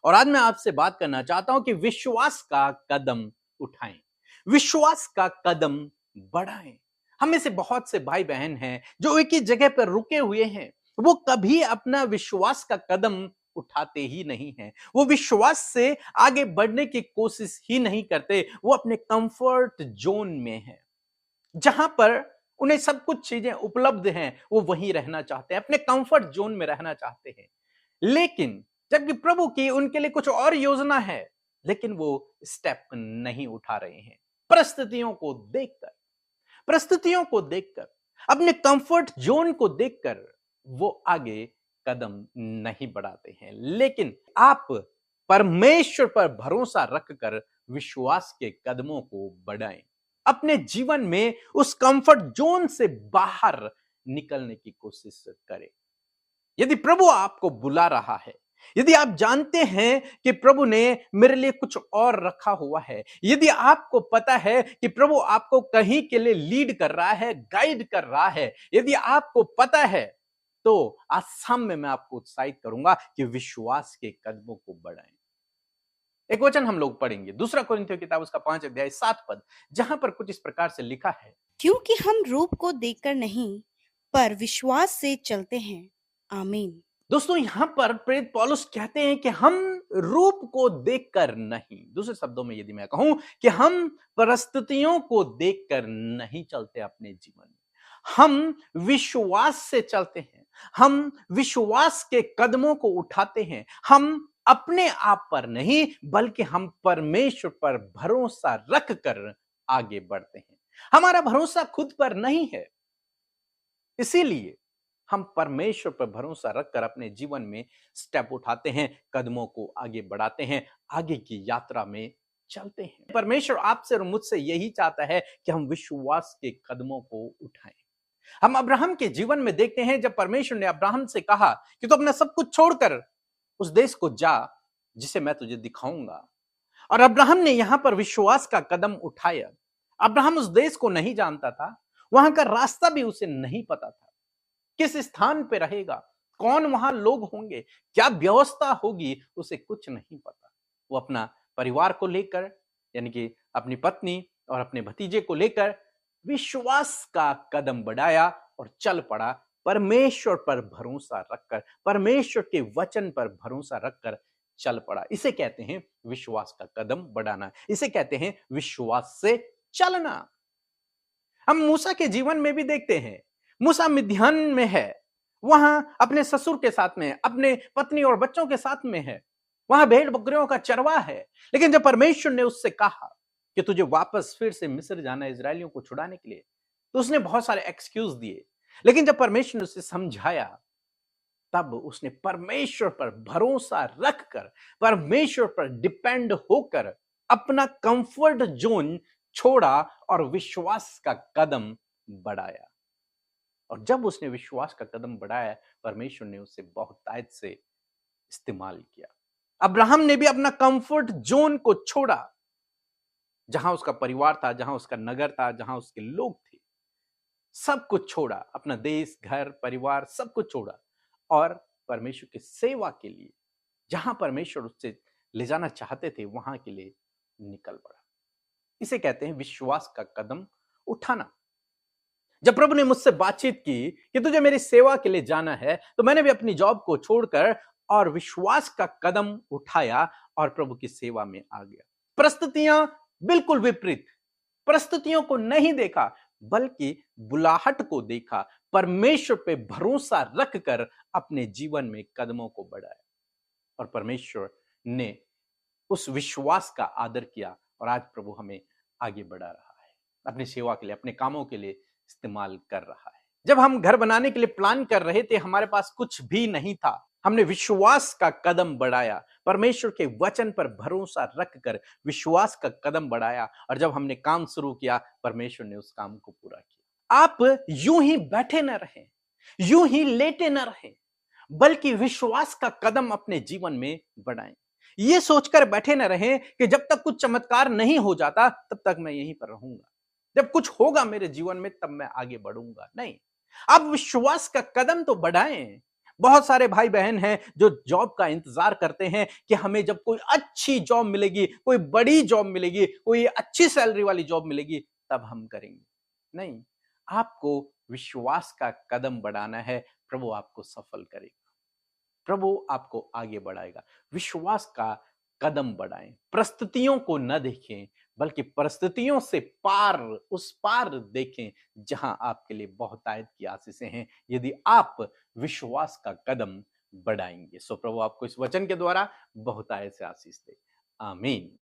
और आज मैं आपसे बात करना चाहता हूं कि विश्वास का कदम उठाएं, विश्वास का कदम बढ़ाएं। हम में से बहुत से भाई बहन हैं जो एक ही जगह पर रुके हुए हैं। वो कभी अपना विश्वास का कदम उठाते ही नहीं हैं। वो विश्वास से आगे बढ़ने की कोशिश ही नहीं करते। वो अपने कंफर्ट जोन में हैं, जहां पर उन्हें सब कुछ चीजें उपलब्ध हैं। वो वहीं रहना चाहते हैं, अपने कंफर्ट जोन में रहना चाहते हैं। लेकिन जबकि प्रभु की उनके लिए कुछ और योजना है, लेकिन वो स्टेप नहीं उठा रहे हैं। परिस्थितियों को देखकर, परिस्थितियों को देखकर, अपने कंफर्ट जोन को देखकर वो आगे कदम नहीं बढ़ाते हैं। लेकिन आप परमेश्वर पर भरोसा रखकर विश्वास के कदमों को बढ़ाएं। अपने जीवन में उस कंफर्ट जोन से बाहर निकलने की कोशिश करें। यदि प्रभु आपको बुला रहा है, यदि आप जानते हैं कि प्रभु ने मेरे लिए कुछ और रखा हुआ है, यदि आपको पता है कि प्रभु आपको कहीं के लिए लीड कर रहा है, गाइड कर रहा है, यदि आपको पता है, तो आज शाम में मैं आपको उत्साहित करूंगा कि विश्वास के कदमों को बढ़ाएं। एक वचन हम लोग पढ़ेंगे, दूसरा कोरिन्थियों की किताब उसका 5 अध्याय 7 पद, जहां पर कुछ इस प्रकार से लिखा है, क्योंकि हम रूप को देखकर नहीं पर विश्वास से चलते हैं। आमीन। दोस्तों यहां पर प्रेरित पौलुस कहते हैं कि हम रूप को देखकर नहीं, दूसरे शब्दों में यदि मैं कहूं कि हम परिस्थितियों को देखकर नहीं चलते अपने जीवन में, हम विश्वास से चलते हैं। हम विश्वास के कदमों को उठाते हैं। हम अपने आप पर नहीं बल्कि हम परमेश्वर पर भरोसा रखकर आगे बढ़ते हैं। हमारा भरोसा खुद पर नहीं है, इसीलिए हम परमेश्वर पर भरोसा रखकर अपने जीवन में स्टेप उठाते हैं, कदमों को आगे बढ़ाते हैं, आगे की यात्रा में चलते हैं। परमेश्वर आपसे और मुझसे यही चाहता है कि हम विश्वास के कदमों को उठाएं। हम अब्राहम के जीवन में देखते हैं, जब परमेश्वर ने अब्राहम से कहा कि तू अपना सब कुछ छोड़कर उस देश को जा जिसे मैं तुझे दिखाऊंगा, और अब्राहम ने यहां पर विश्वास का कदम उठाया। अब्राहम उस देश को नहीं जानता था, वहां का रास्ता भी उसे नहीं पता था, किस स्थान पे रहेगा, कौन वहां लोग होंगे, क्या व्यवस्था होगी, उसे कुछ नहीं पता। वो अपना परिवार को लेकर, यानी कि अपनी पत्नी और अपने भतीजे को लेकर विश्वास का कदम बढ़ाया और चल पड़ा, परमेश्वर पर भरोसा रखकर, परमेश्वर के वचन पर भरोसा रखकर चल पड़ा। इसे कहते हैं विश्वास का कदम बढ़ाना, इसे कहते हैं विश्वास से चलना। हम मूसा के जीवन में भी देखते हैं। मूसा मिद्यान में है, वहां अपने ससुर के साथ में, अपने पत्नी और बच्चों के साथ में है, वहां भेड़ बकरियों का चरवाह है। लेकिन जब परमेश्वर ने उससे कहा कि तुझे वापस फिर से मिस्र जाना है इजरायलियों को छुड़ाने के लिए, तो उसने बहुत सारे एक्सक्यूज दिए। लेकिन जब परमेश्वर ने उसे समझाया, तब उसने परमेश्वर पर भरोसा रखकर, परमेश्वर पर डिपेंड होकर अपना कंफर्ट जोन छोड़ा और विश्वास का कदम बढ़ाया। और जब उसने विश्वास का कदम बढ़ाया, परमेश्वर ने उसे बहुतायत से इस्तेमाल किया। अब्राहम ने भी अपना कंफर्ट जोन को छोड़ा, जहां उसका परिवार था, जहां उसका नगर था, जहां उसके लोग थे, सब कुछ छोड़ा, अपना देश, घर, परिवार, सब कुछ छोड़ा और परमेश्वर की सेवा के लिए, जहां परमेश्वर उससे ले जाना चाहते थे, वहां के लिए निकल पड़ा। इसे कहते हैं विश्वास का कदम उठाना। जब प्रभु ने मुझसे बातचीत की कि तुझे मेरी सेवा के लिए जाना है, तो मैंने भी अपनी जॉब को छोड़कर और विश्वास का कदम उठाया और प्रभु की सेवा में आ गया। परिस्थितियां बिल्कुल विपरीत, परिस्थितियों को नहीं देखा बल्कि बुलाहट को देखा, परमेश्वर पे भरोसा रखकर अपने जीवन में कदमों को बढ़ाया और परमेश्वर ने उस विश्वास का आदर किया और आज प्रभु हमें आगे बढ़ा रहा है, अपनी सेवा के लिए, अपने कामों के लिए इस्तेमाल कर रहा है। जब हम घर बनाने के लिए प्लान कर रहे थे, हमारे पास कुछ भी नहीं था, हमने विश्वास का कदम बढ़ाया, परमेश्वर के वचन पर भरोसा रखकर विश्वास का कदम बढ़ाया और जब हमने काम शुरू किया, परमेश्वर ने उस काम को पूरा किया। आप यूं ही बैठे न रहें, यूं ही लेटे न रहें, बल्कि विश्वास का कदम अपने जीवन में बढ़ाएं। ये सोचकर बैठे न रहें कि जब तक कुछ चमत्कार नहीं हो जाता तब तक मैं यहीं पर रहूंगा, जब कुछ होगा मेरे जीवन में तब मैं आगे बढ़ूंगा। नहीं, आप विश्वास का कदम तो बढ़ाएं, बहुत सारे भाई बहन हैं जो जॉब का इंतजार करते हैं कि हमें जब कोई अच्छी जॉब मिलेगी, कोई बड़ी जॉब मिलेगी, कोई अच्छी सैलरी वाली जॉब मिलेगी, तब हम करेंगे। नहीं, आपको विश्वास का कदम बढ़ाना है, प्रभु आपको सफल करेगा, प्रभु आपको आगे बढ़ाएगा। विश्वास का कदम बढ़ाएं, परिस्थितियों को न देखें, बल्कि परिस्थितियों से पार, उस पार देखें जहां आपके लिए बहुतायत की आशीषें हैं, यदि आप विश्वास का कदम बढ़ाएंगे। सो प्रभु आपको इस वचन के द्वारा बहुतायत से आशीष दे। आमीन।